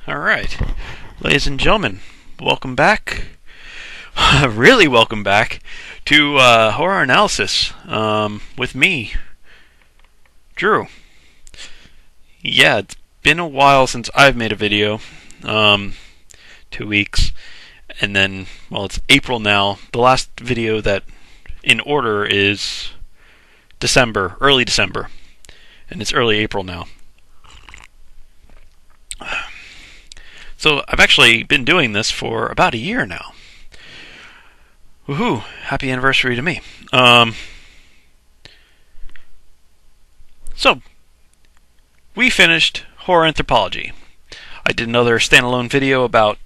Alright, ladies and gentlemen, welcome back. Really welcome back to Horror Analysis with me, Drew. Yeah, it's been a while since I've made a video. 2 weeks. And then, well, it's April now. The last video that in order is December, early December. And it's early April now. So I've actually been doing this for about a year now. Woohoo! Happy anniversary to me. So we finished horror anthropology. I did another standalone video about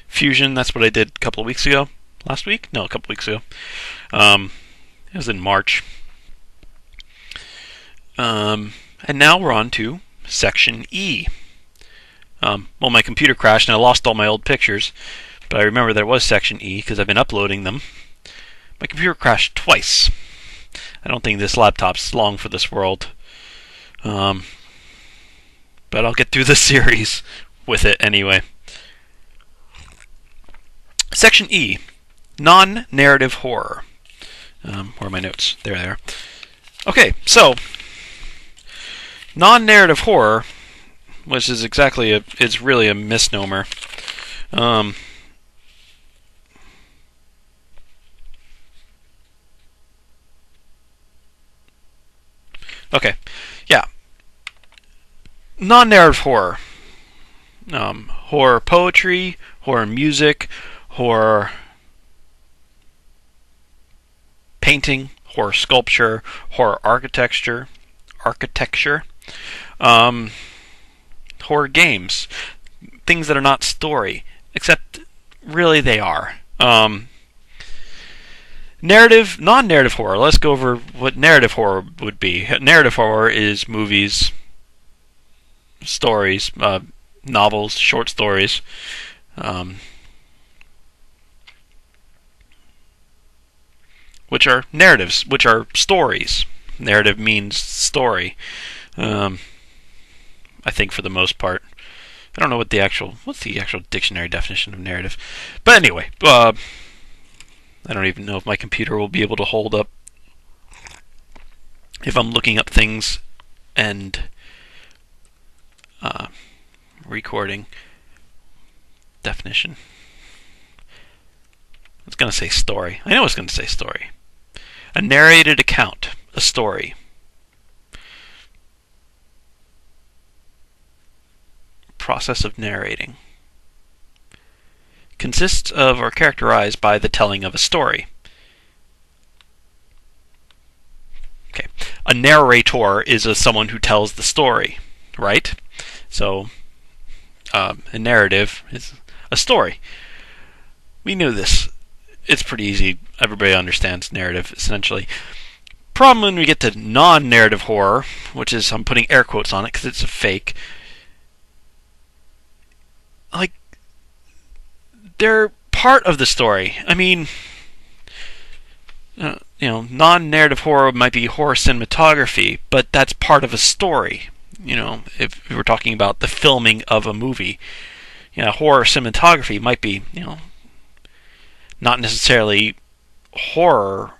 fusion. That's what I did a couple of weeks ago. Last week? No, a couple of weeks ago. It was in March. And now we're on to section E. Well, my computer crashed and I lost all my old pictures, but I remember that it was section E because I've been uploading them. My computer crashed twice. I don't think this laptop's long for this world. But I'll get through this series with it anyway. Section E, non-narrative horror. Where are my notes? There they are. Okay, so non-narrative horror, which is it's really a misnomer. Okay, yeah. Non-narrative horror. Horror poetry, horror music, horror painting, horror sculpture, horror architecture, horror games, things that are not story, except really they are. Non-narrative horror. Let's go over what narrative horror would be. Narrative horror is movies, stories, novels, short stories, which are narratives, which are stories. Narrative means story. I think for the most part. I don't know what's the actual dictionary definition of narrative. But anyway, I don't even know if my computer will be able to hold up if I'm looking up things and recording definition. It's going to say story. I know it's going to say story. A narrated account, a story. Process of narrating. Consists of or characterized by the telling of a story. Okay. A narrator is someone who tells the story, right? So, a narrative is a story. We knew this. It's pretty easy. Everybody understands narrative, essentially. Problem when we get to non-narrative horror, which is, I'm putting air quotes on it because it's a fake. Like, they're part of the story. I mean, non-narrative horror might be horror cinematography, but that's part of a story. If we're talking about the filming of a movie, horror cinematography might be, not necessarily horror,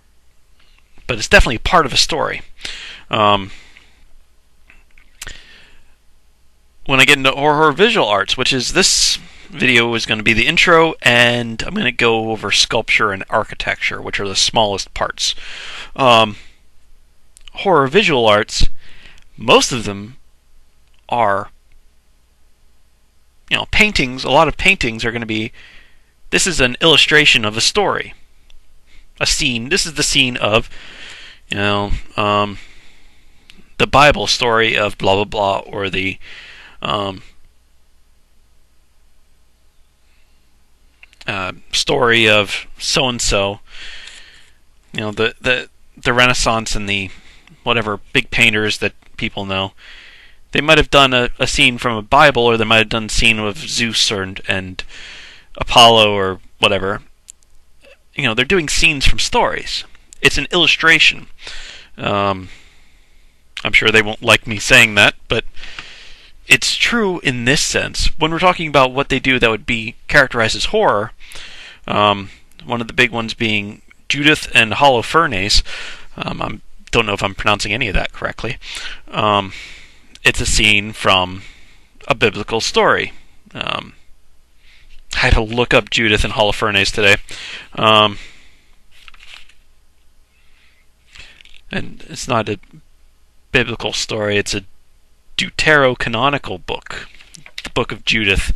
but it's definitely part of a story. When I get into horror visual arts, which is this video is going to be the intro, and I'm going to go over sculpture and architecture, which are the smallest parts. Horror visual arts, most of them are, paintings. A lot of paintings are going to be, this is an illustration of a story, a scene. This is the scene of, the Bible story of blah blah blah, or the story of so and so. The Renaissance and the whatever big painters that people know. They might have done a scene from a Bible, or they might have done a scene of Zeus and Apollo or whatever. They're doing scenes from stories. It's an illustration. I'm sure they won't like me saying that, but it's true in this sense. When we're talking about what they do that would be characterized as horror, one of the big ones being Judith and Holofernes. I don't know if I'm pronouncing any of that correctly. It's a scene from a biblical story. I had to look up Judith and Holofernes today. And it's not a biblical story, it's a deuterocanonical book. The Book of Judith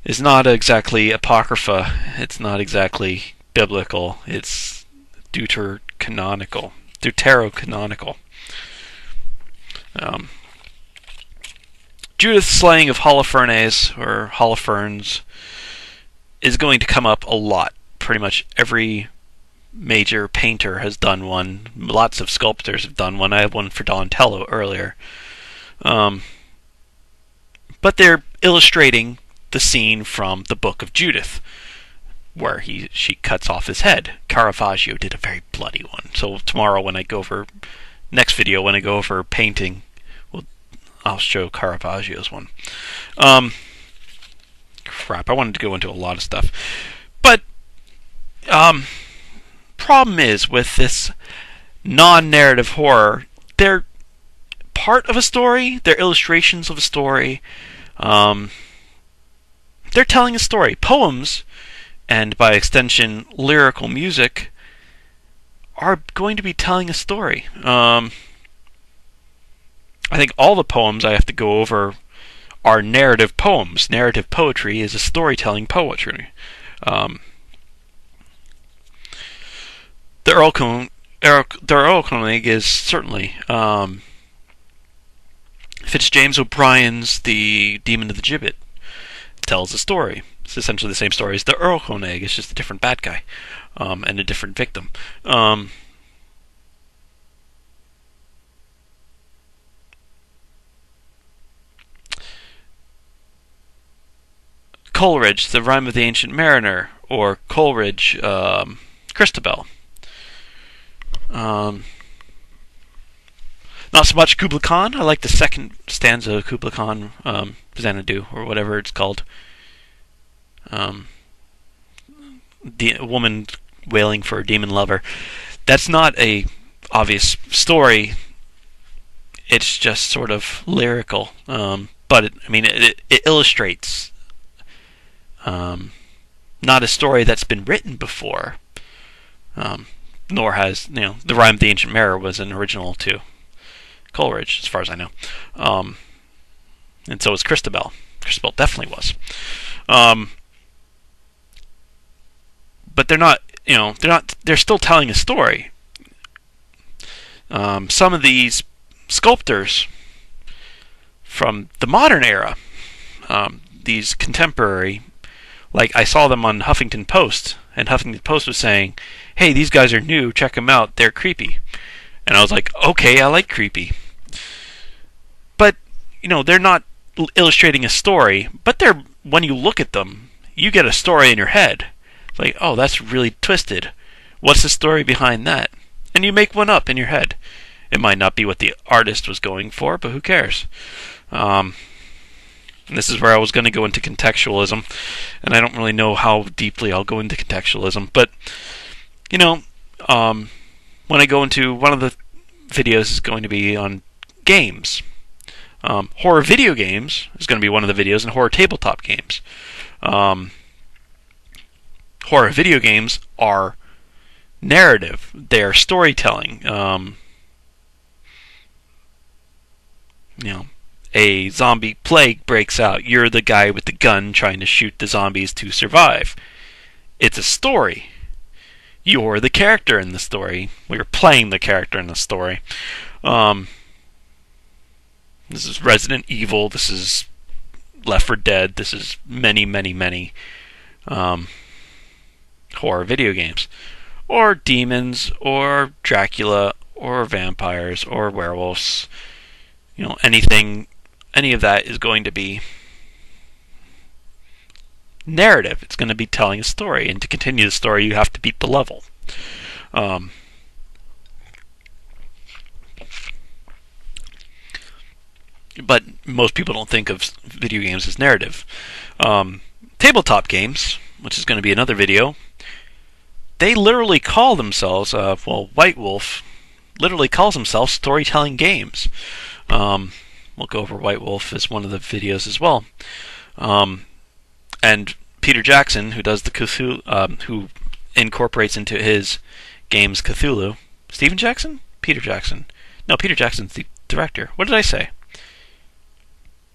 is not exactly apocrypha, it's not exactly biblical, it's deuterocanonical. Judith's slaying of Holofernes, or Holofernes, is going to come up a lot. Pretty much every major painter has done one. Lots of sculptors have done one. I had one for Donatello earlier. But they're illustrating the scene from the Book of Judith, where she cuts off his head. Caravaggio did a very bloody one. So tomorrow, next video when I go over painting, I'll show Caravaggio's one. Crap, I wanted to go into a lot of stuff. But problem is with this non-narrative horror, they're part of a story, they're illustrations of a story. They're telling a story. Poems, and by extension lyrical music, are going to be telling a story. I think all the poems I have to go over are narrative poems. Narrative poetry is a storytelling poetry. The Erlkönig is certainly Fitzjames O'Brien's The Demon of the Gibbet tells a story. It's essentially the same story as the Erlkönig. It's just a different bad guy and a different victim. Coleridge, The Rime of the Ancient Mariner, or Coleridge, Christabel. Not so much Kubla Khan. I like the second stanza of Kubla Khan, Xanadu, or whatever it's called. The woman wailing for a demon lover. That's not a obvious story. It's just sort of lyrical. But it illustrates not a story that's been written before. Nor has, The Rime of the Ancient Mariner was an original to Coleridge, as far as I know. And so was Christabel. Christabel definitely was. But they're still telling a story. Some of these sculptors from the modern era, these contemporary, like I saw them on Huffington Post, and Huffington Post was saying, hey, these guys are new, check them out, they're creepy. And I was like, okay, I like creepy. But, they're not illustrating a story, but when you look at them, you get a story in your head. It's like, oh, that's really twisted. What's the story behind that? And you make one up in your head. It might not be what the artist was going for, but who cares? And this is where I was going to go into contextualism, and I don't really know how deeply I'll go into contextualism, but, when I go into one of the videos is going to be on games. Horror video games is going to be one of the videos, and horror tabletop games. Horror video games are narrative. They are storytelling. A zombie plague breaks out. You're the guy with the gun trying to shoot the zombies to survive. It's a story. You're the character in the story. We're playing the character in the story. This is Resident Evil. This is Left 4 Dead. This is many, many, many horror video games. Or demons, or Dracula, or vampires, or werewolves. Anything, any of that is going to be narrative. It's going to be telling a story, and to continue the story, you have to beat the level. but most people don't think of video games as narrative. Tabletop games, which is going to be another video, they literally call themselves, White Wolf literally calls themselves storytelling games. We'll go over White Wolf as one of the videos as well. And Peter Jackson, who does the Cthulhu, who incorporates into his games Cthulhu. Steven Jackson? Peter Jackson. No, Peter Jackson's the director. What did I say?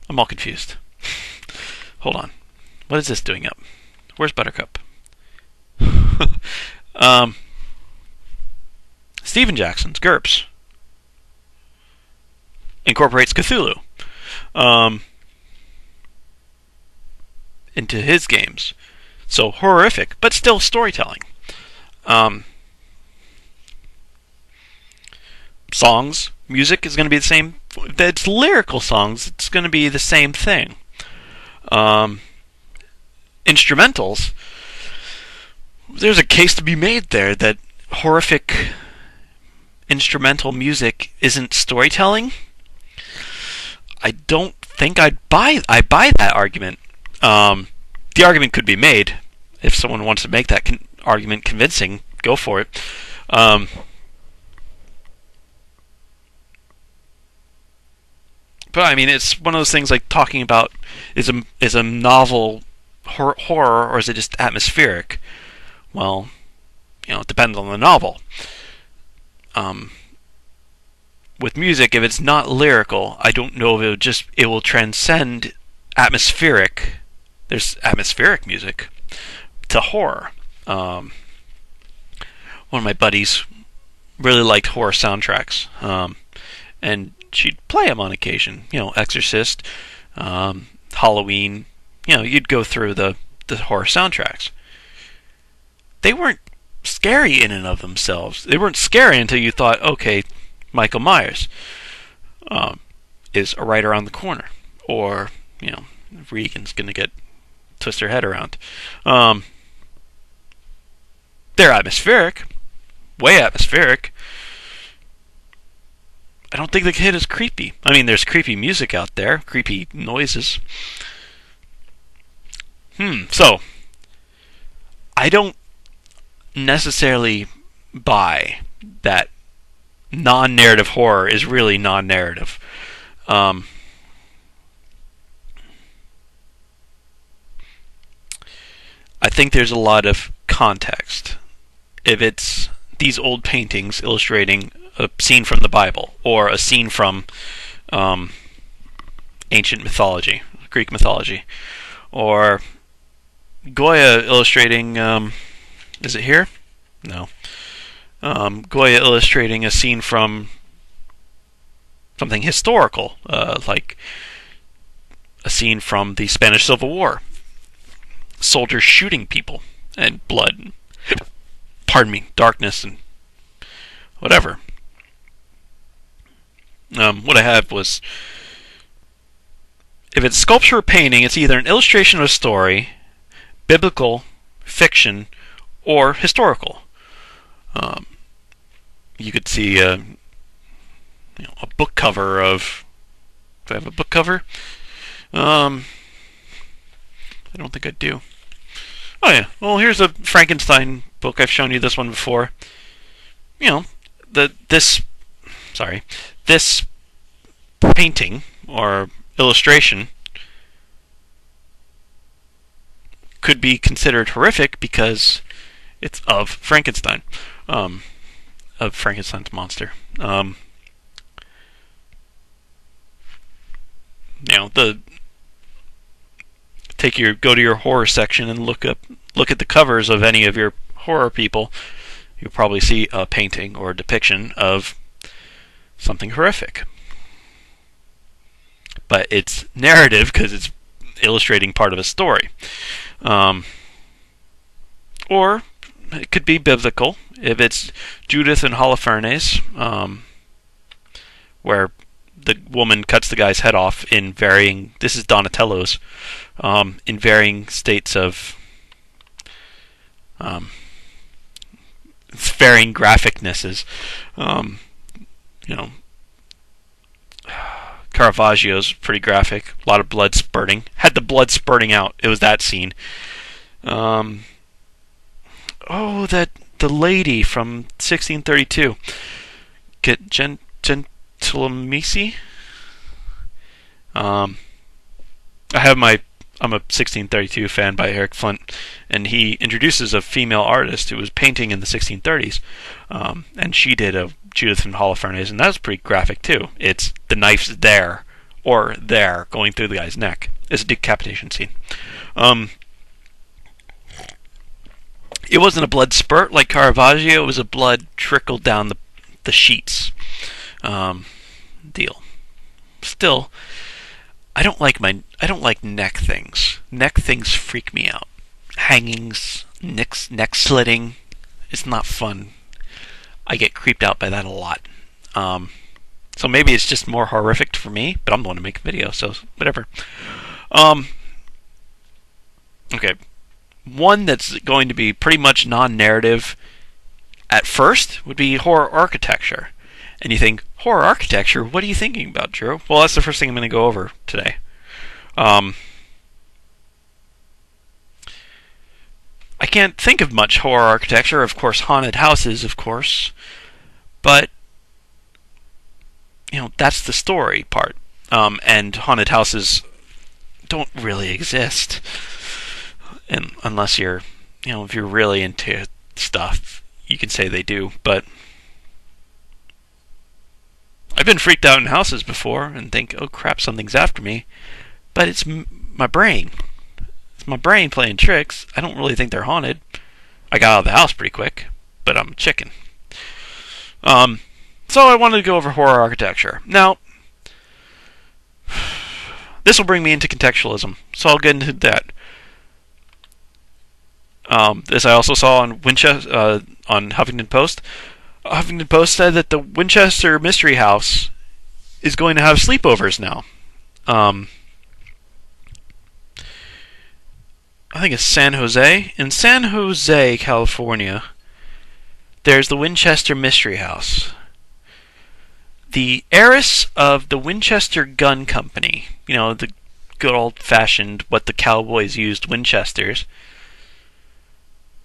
I'm all confused. Hold on. What is this doing up? Where's Buttercup? Steven Jackson's GURPS incorporates Cthulhu into his games. So horrific, but still storytelling. Songs, music is going to be the same. It's lyrical songs. It's going to be the same thing. Instrumentals. There's a case to be made there that horrific instrumental music isn't storytelling. I don't think I buy that argument. The argument could be made. If someone wants to make that argument convincing, go for it. But I mean, it's one of those things like talking about is a novel horror or is it just atmospheric? Well, it depends on the novel. With music, if it's not lyrical, I don't know if it will transcend atmospheric. There's atmospheric music to horror. One of my buddies really liked horror soundtracks, and she'd play them on occasion. Exorcist, Halloween. You'd go through the horror soundtracks. They weren't scary in and of themselves. They weren't scary until you thought, okay, Michael Myers is right around the corner, or Regan's gonna twist her head around. They're atmospheric, way atmospheric. I don't think the kid is creepy. I mean, there's creepy music out there, creepy noises. So I don't necessarily buy that non-narrative horror is really non-narrative. I think there's a lot of context. If it's these old paintings illustrating a scene from the Bible or a scene from ancient mythology, Greek mythology, or Goya illustrating, is it here? No. Goya illustrating a scene from something historical, like a scene from the Spanish Civil War. Soldiers shooting people, and blood, darkness, and whatever. What I have was, if it's sculpture or painting, it's either an illustration of a story, biblical, fiction, or historical. You could see a book cover of. Do I have a book cover? I don't think I do. Oh yeah. Well, here's a Frankenstein book. I've shown you this one before. This painting or illustration could be considered horrific because it's of Frankenstein, of Frankenstein's monster. Go to your horror section and look at the covers of any of your horror people. You'll probably see a painting or a depiction of something horrific. But it's narrative because it's illustrating part of a story. Or it could be biblical if it's Judith and Holofernes, where the woman cuts the guy's head off in varying. This is Donatello's, in varying states of varying graphicnesses. God, Caravaggio's pretty graphic. A lot of blood spurting. Had the blood spurting out. It was that scene. The lady from 1632. Gentilemici. I'm a 1632 fan by Eric Flint, and he introduces a female artist who was painting in the 1630s, and she did a Judith from Holofernes, and that was pretty graphic too. It's the knife's there, or there, going through the guy's neck. It's a decapitation scene. It wasn't a blood spurt like Caravaggio, it was a blood trickle down the sheets deal. Still, I don't like neck things. Neck things freak me out. Hangings, neck slitting. It's not fun. I get creeped out by that a lot. So maybe it's just more horrific for me, but I'm the one to make a video, so whatever. Okay. One that's going to be pretty much non-narrative at first would be horror architecture. And you think, horror architecture? What are you thinking about, Drew? Well, that's the first thing I'm going to go over today. I can't think of much horror architecture. Of course, haunted houses, of course. But, that's the story part. And haunted houses don't really exist. And unless you're, if you're really into stuff, you can say they do. But I've been freaked out in houses before and think, oh crap, something's after me. But it's my brain. It's my brain playing tricks. I don't really think they're haunted. I got out of the house pretty quick, but I'm a chicken. So I wanted to go over horror architecture. Now, this will bring me into contextualism, so I'll get into that. This I also saw on on Huffington Post. Huffington Post said that the Winchester Mystery House is going to have sleepovers now. I think it's San Jose. In San Jose, California, there's the Winchester Mystery House. The heiress of the Winchester Gun Company, the good old-fashioned, what the cowboys used, Winchesters,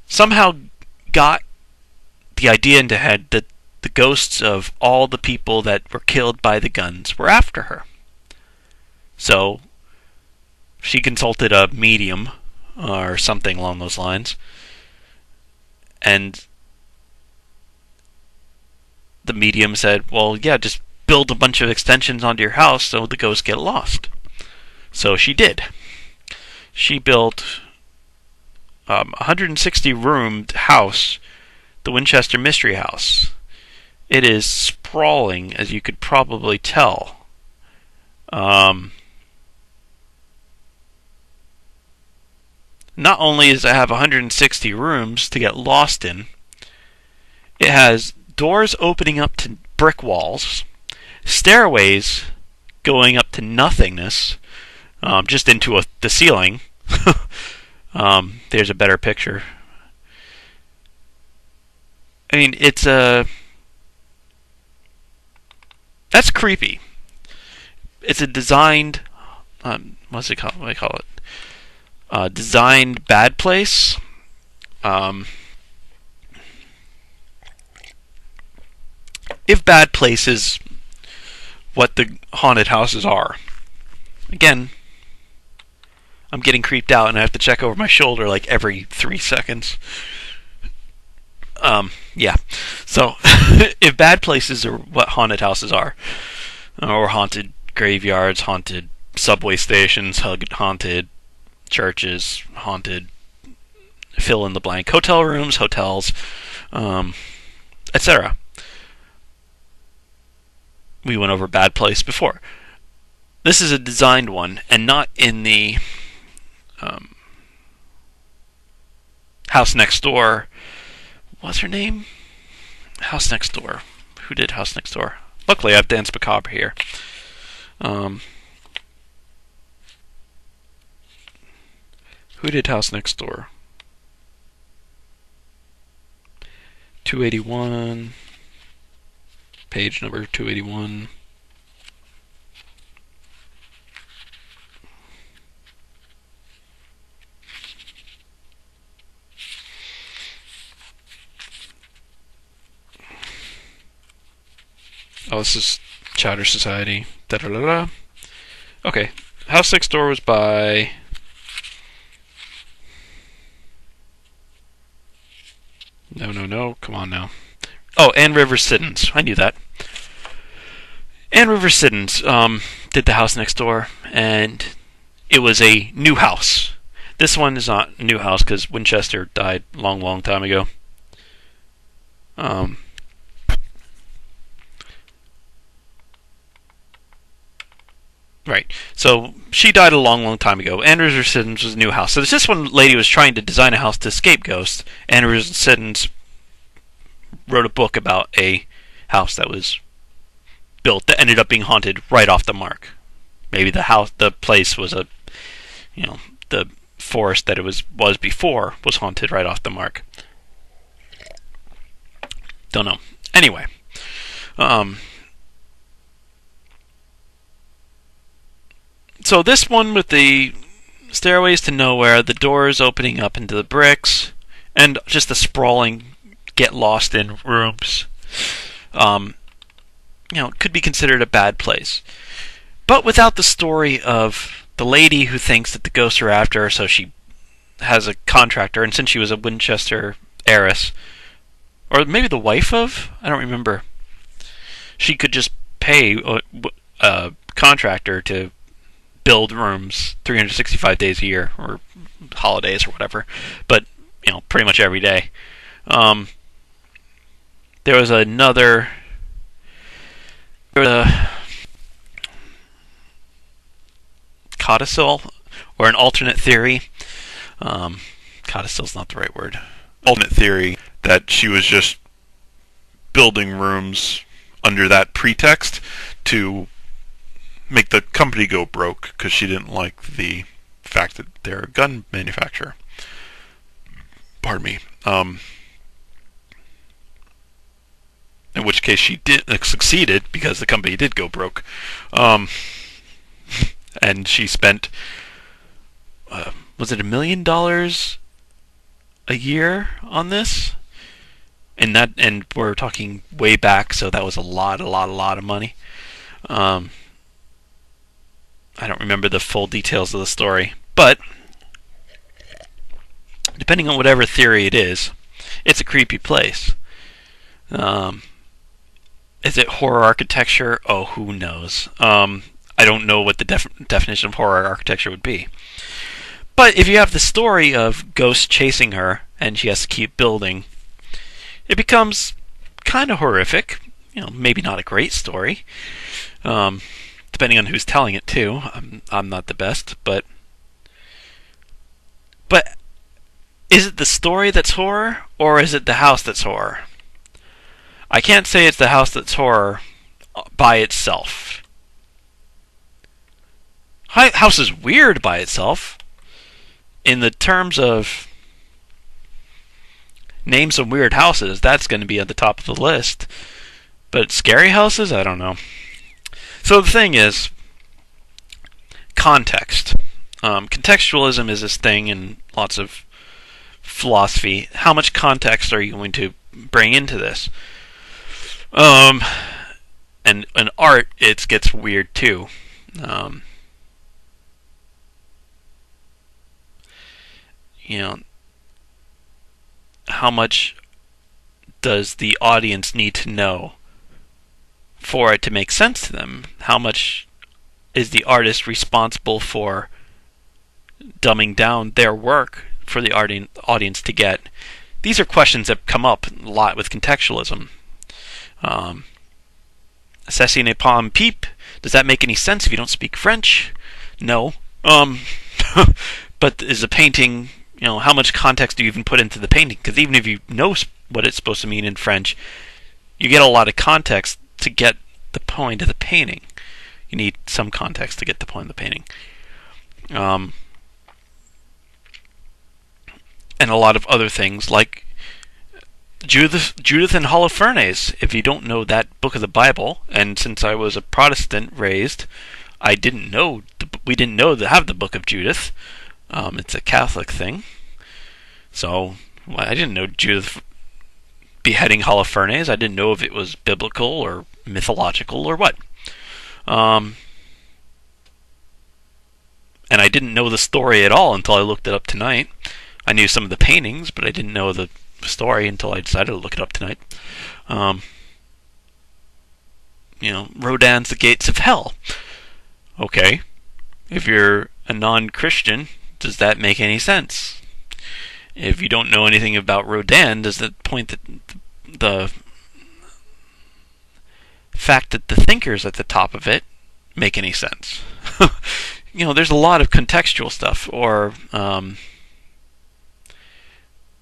somehow got the idea into head that the ghosts of all the people that were killed by the guns were after her. So she consulted a medium or something along those lines, and the medium said, well, yeah, just build a bunch of extensions onto your house so the ghosts get lost. So she did. She built a 160-roomed house, the Winchester Mystery House. It is sprawling, as you could probably tell. Not only does it have 160 rooms to get lost in, it has doors opening up to brick walls, stairways going up to nothingness, just into the ceiling. There's a better picture. I mean, that's creepy. It's a designed, what's it called? What do I call it? Designed bad place. If bad place is what the haunted houses are. Again, I'm getting creeped out and I have to check over my shoulder like every 3 seconds. Yeah. So, if bad places are what haunted houses are, or haunted graveyards, haunted subway stations, haunted churches, haunted fill in the blank, hotel rooms, hotels, etc. We went over bad place before. This is a designed one, and not in the House Next Door. What's her name? House Next Door. Who did House Next Door? Luckily, I have Dance Macabre here. Who did House Next Door? 281. Page number 281. Oh, this is Chowder Society. Da-da-da-da. Okay. House Next Door was by... No. Come on now. Oh, Anne Rivers Siddons. I knew that. Anne Rivers Siddons did The House Next Door, and it was a new house. This one is not a new house because Winchester died long time ago. Right. So she died a long time ago. Anne Rivers Siddons was a new house. So this one lady was trying to design a house to escape ghosts. Anne Rivers Siddons wrote a book about a house that was built that ended up being haunted right off the mark. Maybe the place was the forest that it was before was haunted right off the mark. Don't know. Anyway, so this one with the stairways to nowhere, the doors opening up into the bricks, and just the sprawling, get lost in rooms, could be considered a bad place. But without the story of the lady who thinks that the ghosts are after her, so she has a contractor, and since she was a Winchester heiress, or maybe the wife of, I don't remember, she could just pay a contractor to build rooms 365 days a year, or holidays or whatever, but pretty much every day. There was another codicil, or an alternate theory. Codicil's not the right word. Alternate theory that she was just building rooms under that pretext to make the company go broke because she didn't like the fact that they're a gun manufacturer. Pardon me. In which case she did succeeded because the company did go broke. And she spent, was it $1 million a year on this? And we're talking way back, so that was a lot of money. I don't remember the full details of the story, but depending on whatever theory it is, it's a creepy place. Is it horror architecture? Oh, who knows? I don't know what the definition of horror architecture would be. But if you have the story of ghosts chasing her and she has to keep building, it becomes kind of horrific. Maybe not a great story. Depending on who's telling it too. I'm not the best, but is it the story that's horror, or is it the house that's horror? I can't say it's the house that's horror by itself. House is weird by itself. In the terms of name some weird houses, that's going to be at the top of the list. But scary houses? I don't know. So the thing is, context. Contextualism is this thing in lots of philosophy. How much context are you going to bring into this? And in art, it gets weird too. How much does the audience need to know for it to make sense to them? How much is the artist responsible for dumbing down their work for the audience to get? These are questions that come up a lot with contextualism. Assassin et pomme pipe. Does that make any sense if you don't speak French? No. But is a painting, how much context do you even put into the painting? Because even if you know what it's supposed to mean in French, you get a lot of context to get the point of the painting. You need some context to get the point of the painting. And a lot of other things like Judith and Holofernes. If you don't know that book of the Bible, and since I was a Protestant raised, we didn't know to have the book of Judith. It's a Catholic thing. So I didn't know Judith beheading Holofernes. I didn't know if it was biblical or mythological or what. And I didn't know the story at all until I looked it up tonight. I knew some of the paintings, but I didn't know the story until I decided to look it up tonight. Rodin's The Gates of Hell. Okay, if you're a non-Christian, does that make any sense? If you don't know anything about Rodin, does that point that the fact that the thinker's at the top of it make any sense? There's a lot of contextual stuff, or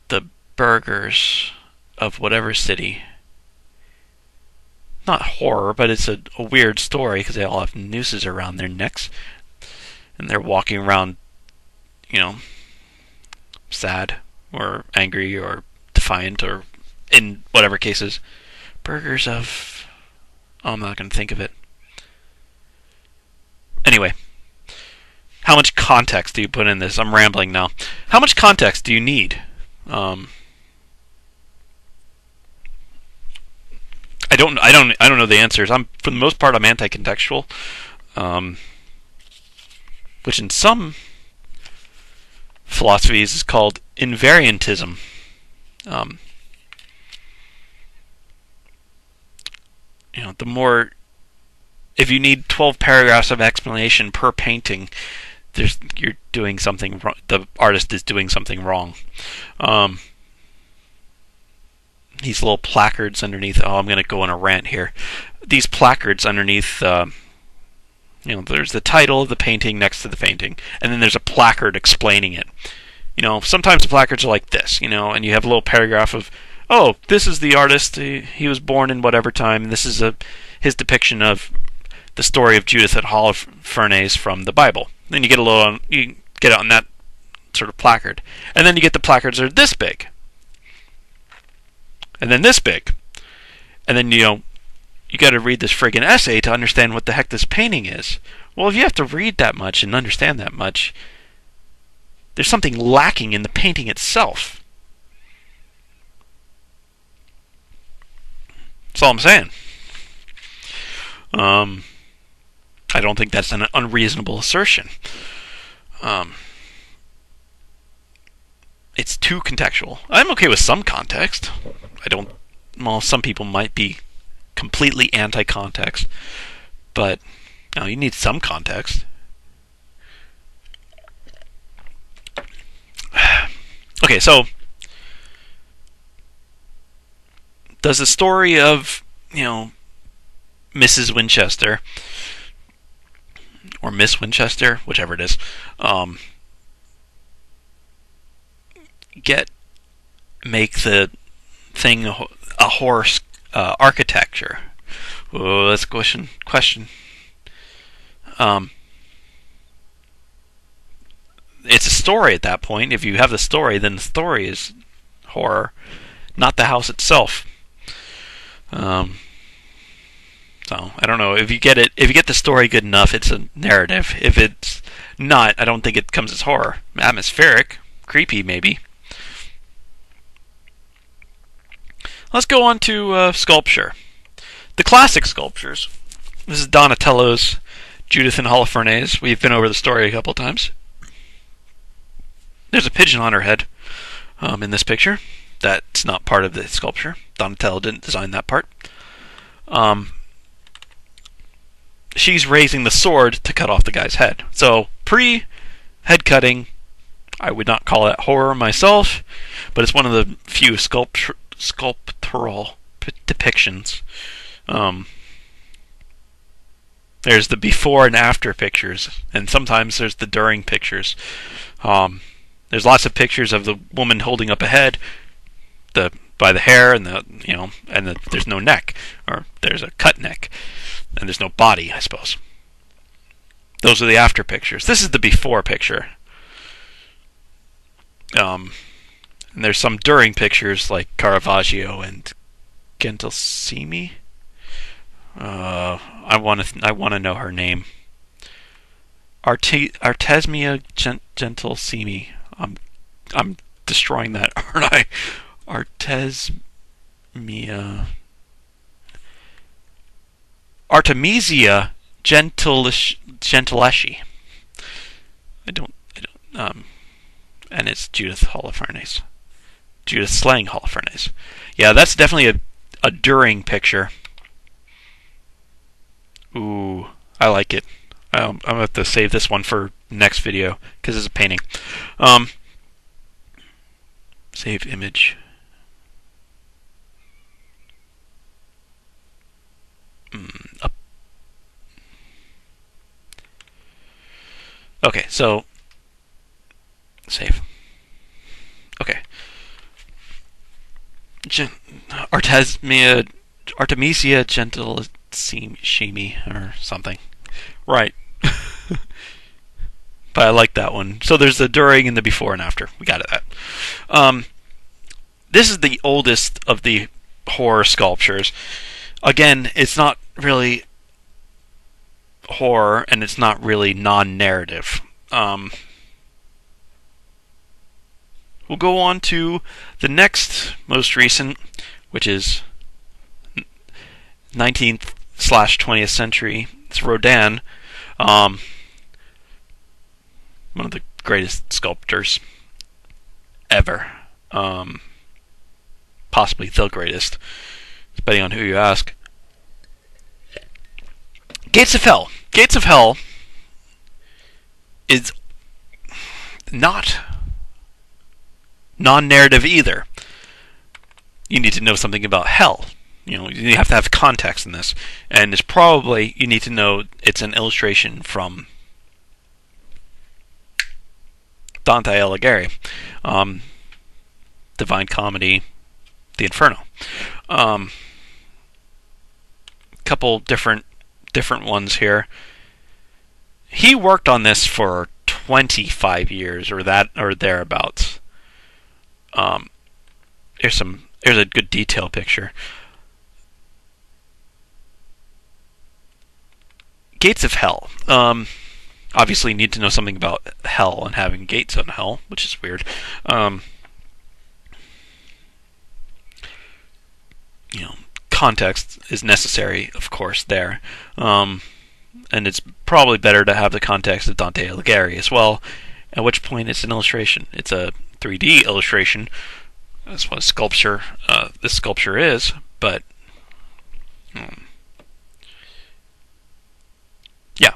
the burghers of whatever city. Not horror, but it's a weird story because they all have nooses around their necks, and they're walking around, sad or angry or defiant, or in whatever cases. Burghers of... I'm not going to think of it. Anyway, how much context do you put in this? I'm rambling now. How much context do you need? I don't know the answers. For the most part, I'm anti-contextual, which in some philosophies is called invariantism. The more, if you need 12 paragraphs of explanation per painting, you're doing something wrong. The artist is doing something wrong. These little placards underneath. I'm going to go on a rant here. These placards underneath, there's the title of the painting next to the painting, and then there's a placard explaining it. Sometimes the placards are like this, and you have a little paragraph of, oh, this is the artist. He was born in whatever time. And this is his depiction of the story of Judith at Holofernes from the Bible. Then you get you get it on that sort of placard, and then you get the placards that are this big. And then this big. And then, you got to read this friggin' essay to understand what the heck this painting is. Well, if you have to read that much and understand that much, there's something lacking in the painting itself. That's all I'm saying. I don't think that's an unreasonable assertion. It's too contextual. I'm okay with some context. Some people might be completely anti-context, but you need some context. Okay, so does the story of, Mrs. Winchester, or Miss Winchester, whichever it is, make the thing a horror architecture? Oh, that's a question. It's a story at that point. If you have the story, then the story is horror, not the house itself. So I don't know. If you get the story good enough, it's a narrative. If it's not, I don't think it comes as horror. Atmospheric, creepy, maybe. Let's go on to sculpture. The classic sculptures. This is Donatello's Judith and Holofernes. We've been over the story a couple times. There's a pigeon on her head in this picture. That's not part of the sculpture. Donatello didn't design that part. She's raising the sword to cut off the guy's head. So, pre-head cutting, I would not call it horror myself, but it's one of the few sculptural depictions. There's the before and after pictures, and sometimes there's the during pictures. There's lots of pictures of the woman holding up a head, by the hair, and there's no neck, or there's a cut neck, and there's no body, I suppose. Those are the after pictures. This is the before picture. And there's some during pictures like Caravaggio and Gentilsimi. I want to know her name. Artesmia Gentilsimi. I'm destroying that, aren't I? Artesmia. Artemisia gentileschi. I don't, and it's Judith Holofernes. Judith slaying Holofernes. Yeah, that's definitely a During picture. Ooh, I like it. I'm going to have to save this one for next video, because it's a painting. Save image. Up. Okay, so save. Okay. Artemisia gentilissimi or something. Right. But I like that one. So there's the during and the before and after. We got it. That. This is the oldest of the horror sculptures. Again, it's not really horror, and it's not really non-narrative. We'll go on to the next most recent, which is 19th/20th century. It's Rodin, one of the greatest sculptors ever. Possibly the greatest, depending on who you ask. Gates of Hell. Gates of Hell is not non-narrative either. You need to know something about hell. You have to have context in this. And it's probably, you need to know it's an illustration from Dante Alighieri. Divine Comedy, The Inferno. Couple different ones here. He worked on this for 25 years or thereabouts. Here's a good detail picture. Gates of Hell. Obviously, you need to know something about hell and having gates on hell, which is weird. Context is necessary, of course, there. And it's probably better to have the context of Dante Alighieri as well, at which point it's an illustration. It's a 3D illustration. That's what this sculpture is, but yeah.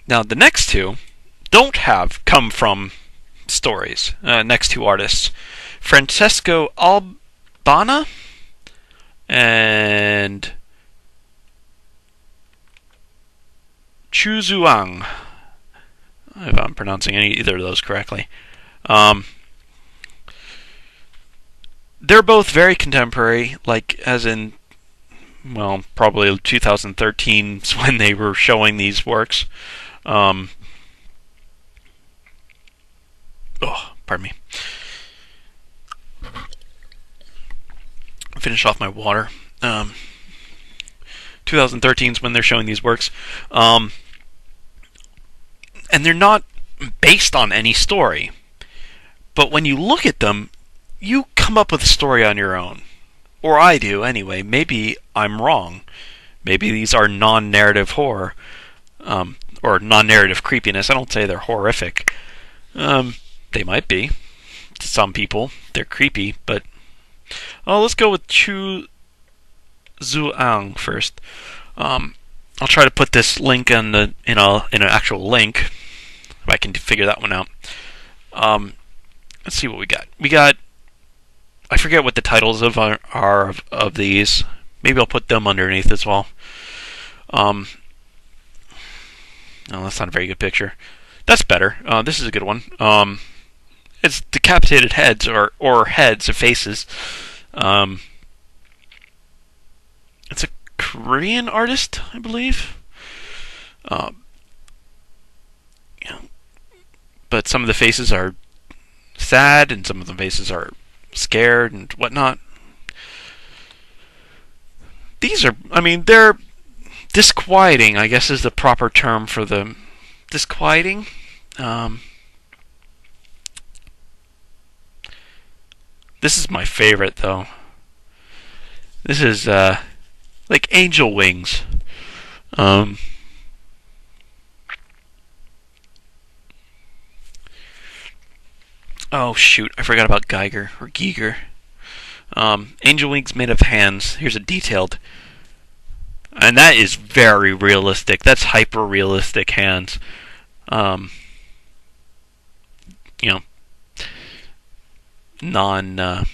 Now the next two don't come from stories. Next two artists, Francesco Albana and Chu Zhuang, if I'm pronouncing either of those correctly. They're both very contemporary, like as in, well, probably 2013 is when they were showing these works. Pardon me. Finish off my water. 2013 is when they're showing these works. And they're not based on any story. But when you look at them, you come up with a story on your own. Or I do, anyway. Maybe I'm wrong. Maybe these are non-narrative horror. Or non-narrative creepiness. I don't say they're horrific. They might be. To some people, they're creepy, but... let's go with Chu Zhuang first. I'll try to put this link in an actual link, if I can figure that one out. Let's see what we got. I forget what the titles are of these. Maybe I'll put them underneath as well. No, that's not a very good picture. That's better. This is a good one. It's decapitated heads or heads of faces. It's a Korean artist, I believe. But some of the faces are sad, and some of the faces are scared and whatnot. They're disquieting, I guess is the proper term for them. Disquieting? This is my favorite, though. This is like angel wings. Um, oh shoot, I forgot about Geiger or Giger. Angel wings made of hands. Here's a detailed, and that is very realistic. That's hyper realistic hands. Um, you know, non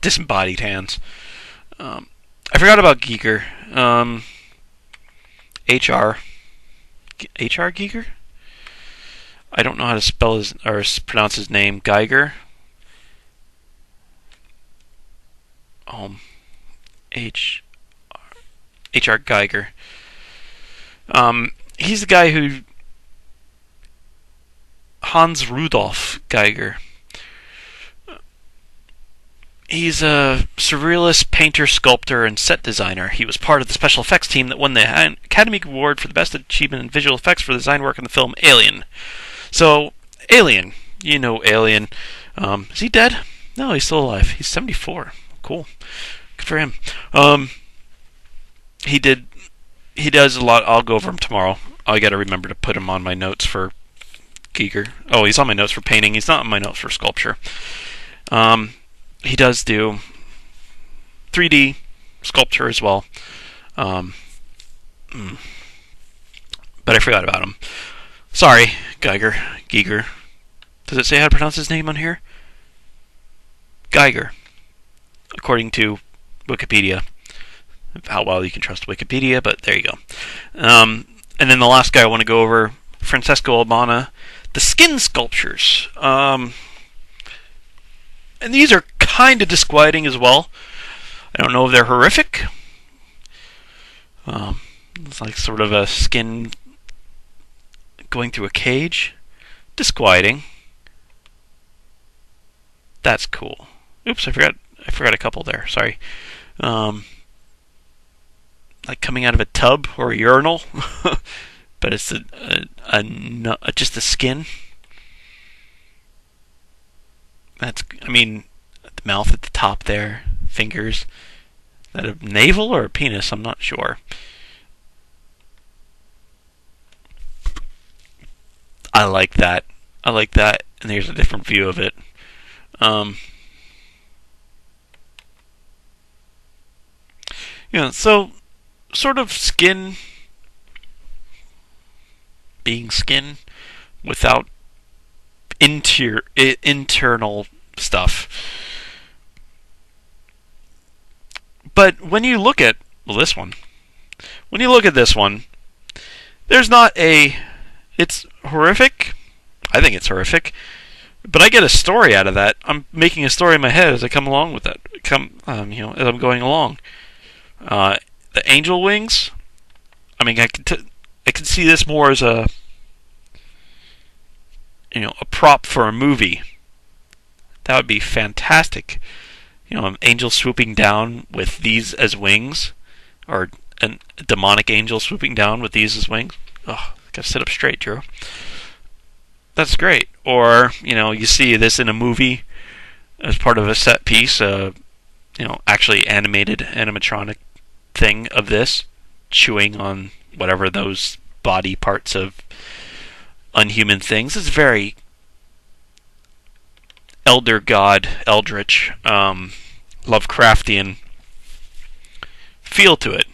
disembodied hands. I forgot about Giger. HR Giger. I don't know how to spell his or pronounce his name. Geiger. H HR Geiger. He's the guy who Hans Rudolf Geiger. He's a surrealist painter, sculptor, and set designer. He was part of the special effects team that won the Academy Award for the best achievement in visual effects for the design work in the film Alien. So, Alien. You know Alien. Is he dead? No, he's still alive. He's 74. Cool. Good for him. He does a lot. I'll go over him tomorrow. I gotta remember to put him on my notes for Giger. Oh, he's on my notes for painting. He's not on my notes for sculpture. He does do 3D sculpture as well. But I forgot about him. Sorry, Giger. Does it say how to pronounce his name on here? Geiger, according to Wikipedia. How well you can trust Wikipedia, but there you go. And then the last guy I want to go over, Francesco Albana, the skin sculptures. And these are kind of disquieting as well. I don't know if they're horrific. It's like sort of a skin going through a cage. Disquieting. That's cool. Oops, I forgot a couple there. Sorry. Like coming out of a tub or a urinal, but it's just the skin. The mouth at the top there, fingers. Is that a navel or a penis? I'm not sure. I like that. And here's a different view of it. So sort of skin being skin without internal stuff. But when you look at this one, there's not a. It's horrific. I think it's horrific. But I get a story out of that. I'm making a story in my head as I come along with it. As I'm going along. The angel wings. I could see this more as a prop for a movie. That would be fantastic. An angel swooping down with these as wings, or a demonic angel swooping down with these as wings. Oh, gotta sit up straight, Drew. That's great. Or you see this in a movie as part of a set piece. Actually animated animatronic thing of this chewing on whatever those body parts of unhuman things. It's very elder god, eldritch, Lovecraftian feel to it,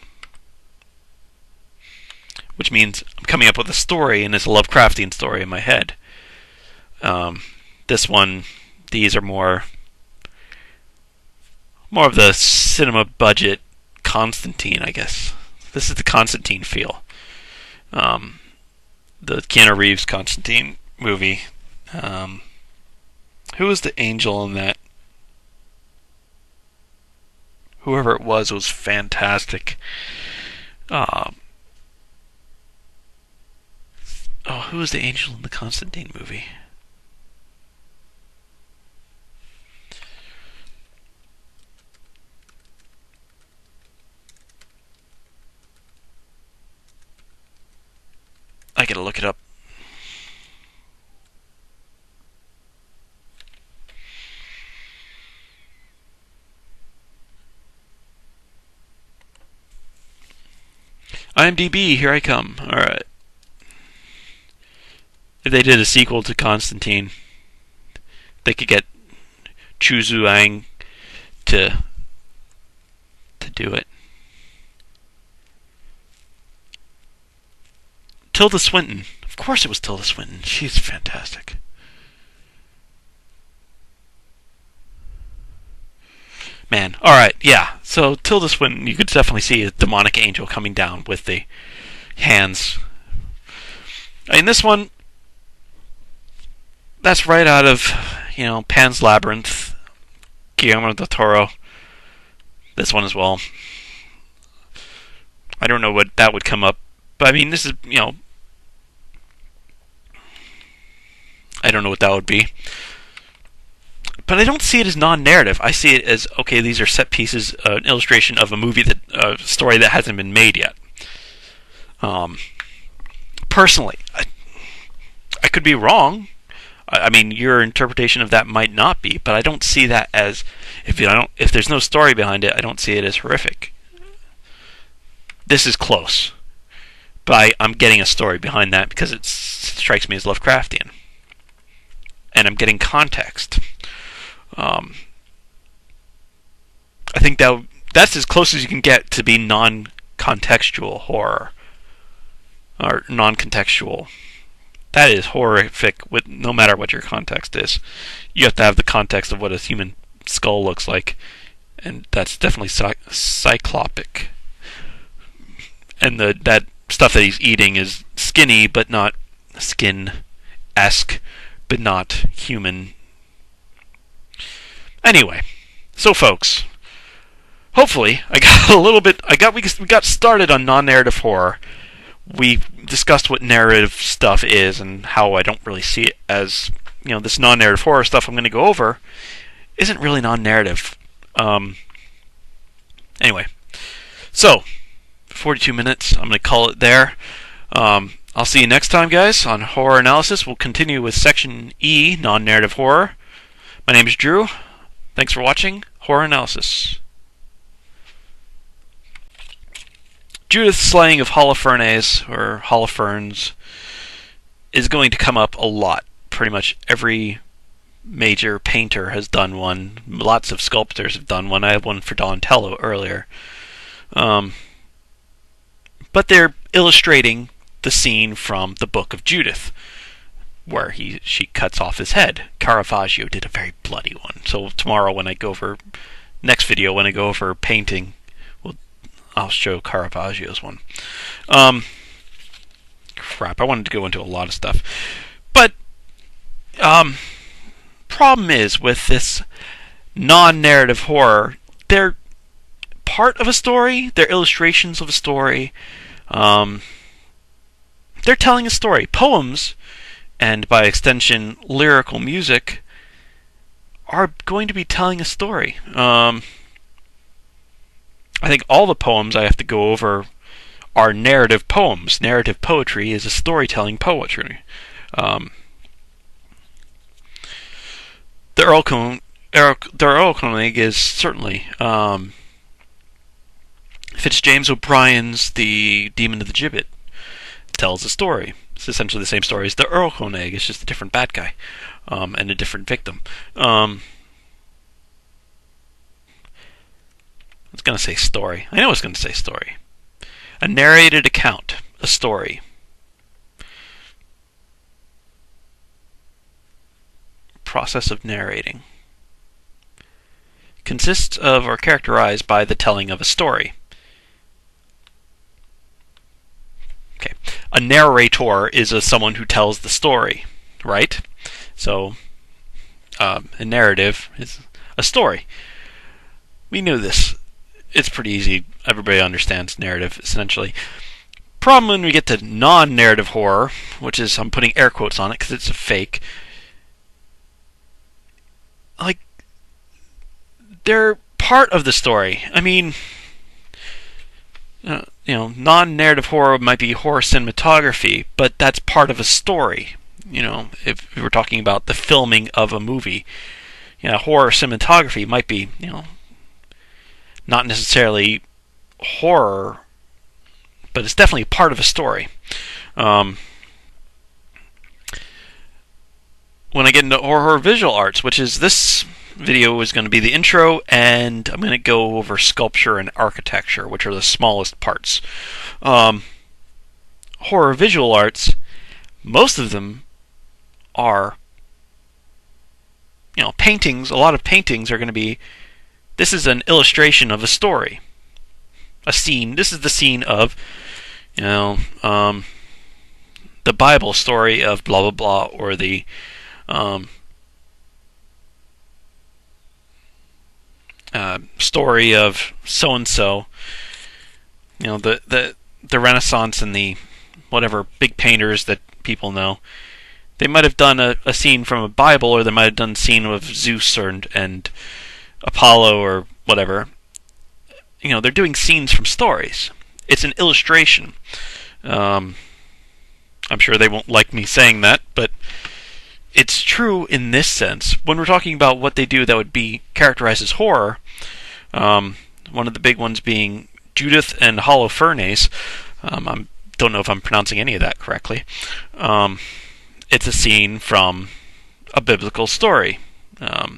which means I'm coming up with a story, and it's a Lovecraftian story in my head. These are more of the cinema budget Constantine, I guess. This is the Constantine feel. The Keanu Reeves Constantine movie. Who was the angel in that? Whoever it was fantastic. Who was the angel in the Constantine movie? I gotta look it up. IMDb, here I come. Alright. If they did a sequel to Constantine, they could get Chu Zhuang to do it. Tilda Swinton. Of course it was Tilda Swinton. She's fantastic. Man, alright, yeah. So Tilda Swinton, you could definitely see a demonic angel coming down with the hands. In this one, that's right out of, Pan's Labyrinth, Guillermo del Toro. This one as well. I don't know what that would come up, but I mean, this is, I don't know what that would be. But I don't see it as non-narrative. I see it as, okay, these are set pieces, an illustration of a movie a story that hasn't been made yet. Personally, I could be wrong. I mean, your interpretation of that might not be, but I don't see that as, if there's no story behind it, I don't see it as horrific. This is close, but I'm getting a story behind that because it strikes me as Lovecraftian, and I'm getting context. I think that's as close as you can get to be non-contextual horror, or non-contextual. That is horrific, with no matter what your context is. You have to have the context of what a human skull looks like, and that's definitely cyclopic. And that stuff that he's eating is skinny, but not skin-esque, but not human. Anyway, so folks, hopefully we got started on non-narrative horror. We discussed what narrative stuff is and how I don't really see it as, this non-narrative horror stuff I'm going to go over isn't really non-narrative. Anyway, so 42 minutes. I'm going to call it there. I'll see you next time, guys, on Horror Analysis. We'll continue with Section E, non-narrative horror. My name is Drew. Thanks for watching Horror Analysis. Judith's slaying of Holofernes, or Holofernes, is going to come up a lot. Pretty much every major painter has done one. Lots of sculptors have done one. I had one for Donatello earlier. But they're illustrating the scene from the Book of Judith, where she cuts off his head. Caravaggio did a very bloody one. So tomorrow next video when I go over painting, I'll show Caravaggio's one. Crap, I wanted to go into a lot of stuff. But, problem is with this non-narrative horror, they're part of a story, they're illustrations of a story, they're telling a story. Poems, and by extension, lyrical music, are going to be telling a story. I think all the poems I have to go over are narrative poems. Narrative poetry is a storytelling poetry. The Erlkönig is certainly Fitzjames O'Brien's The Demon of the Gibbet tells a story. It's essentially the same story as the Erlkönig. It's just a different bad guy and a different victim. It's going to say story. I know it's going to say story. A narrated account. A story. Process of narrating. Consists of or characterized by the telling of a story. Okay. A narrator is someone who tells the story, right? So, a narrative is a story. We knew this. It's pretty easy. Everybody understands narrative, essentially. Problem when we get to non-narrative horror, which is, I'm putting air quotes on it because it's a fake. Like, they're part of the story. I mean, non-narrative horror might be horror cinematography, but that's part of a story. If we're talking about the filming of a movie, horror cinematography might be, not necessarily horror, but it's definitely part of a story. When I get into horror visual arts, which is this video is going to be the intro, and I'm going to go over sculpture and architecture, which are the smallest parts. Horror visual arts, most of them are, paintings. A lot of paintings are going to be, this is an illustration of a story, a scene. This is the scene of, the Bible story of blah blah blah, or the story of so and so. The Renaissance and the whatever big painters that people know. They might have done a scene from a Bible, or they might have done a scene of Zeus and Apollo or whatever. They're doing scenes from stories. It's an illustration. I'm sure they won't like me saying that, but it's true in this sense. When we're talking about what they do that would be characterized as horror, one of the big ones being Judith and Holofernes. I don't know if I'm pronouncing any of that correctly. It's a scene from a biblical story. I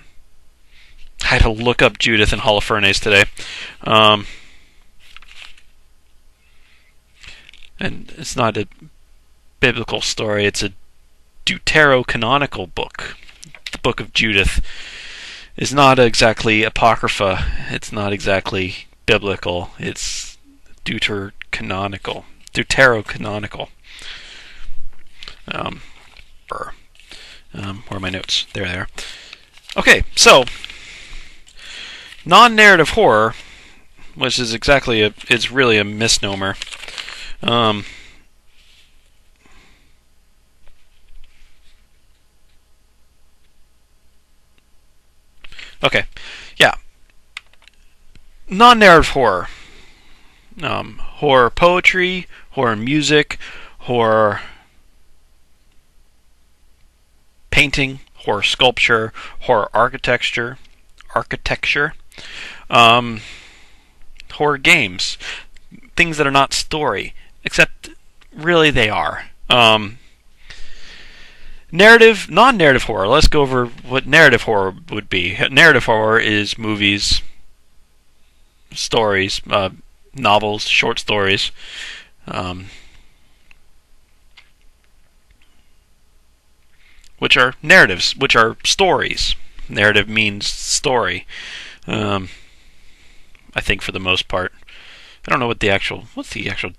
had to look up Judith and Holofernes today. And it's not a biblical story, it's a deuterocanonical book. The book of Judith is not exactly apocrypha, it's not exactly biblical, it's deuterocanonical. Where are my notes? There they are. Okay, so non-narrative horror, which is it's really a misnomer. Okay, yeah. Non-narrative horror. Horror poetry, horror music, horror painting, horror sculpture, horror architecture, horror games, things that are not story, except really they are. Non-narrative horror. Let's go over what narrative horror would be. Narrative horror is movies, stories, novels, short stories, which are narratives, which are stories. Narrative means story. I think for the most part. I don't know what's the actual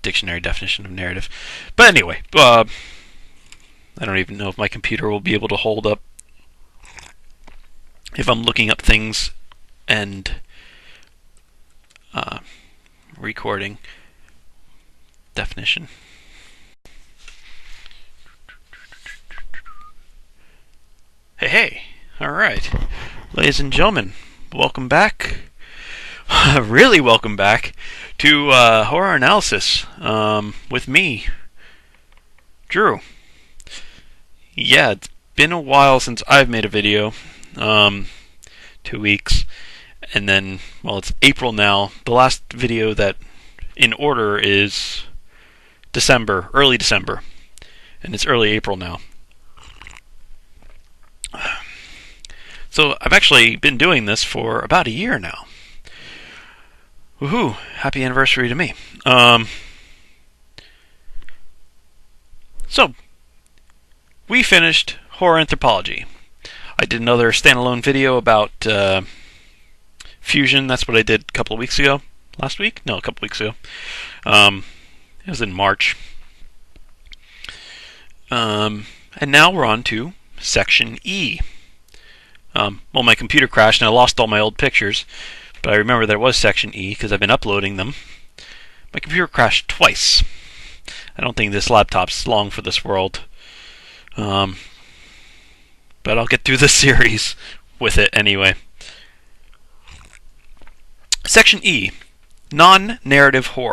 dictionary definition of narrative. But anyway, I don't even know if my computer will be able to hold up if I'm looking up things and recording definition. Hey, alright. Ladies and gentlemen, welcome back. Really welcome back to Horror Analysis with me, Drew. Yeah, it's been a while since I've made a video. 2 weeks. And then, well, it's April now. The last video that in order is December, early December. And it's early April now. So I've actually been doing this for about a year now. Woohoo! Happy anniversary to me. So, we finished horror anthropology. I did another standalone video about fusion. That's what I did a couple of weeks ago. Last week? No, a couple of weeks ago. It was in March. And now we're on to Section E. Well, my computer crashed and I lost all my old pictures, but I remember there was Section E because I've been uploading them. My computer crashed twice. I don't think this laptop's long for this world. But I'll get through this series with it anyway. Section E, non-narrative horror.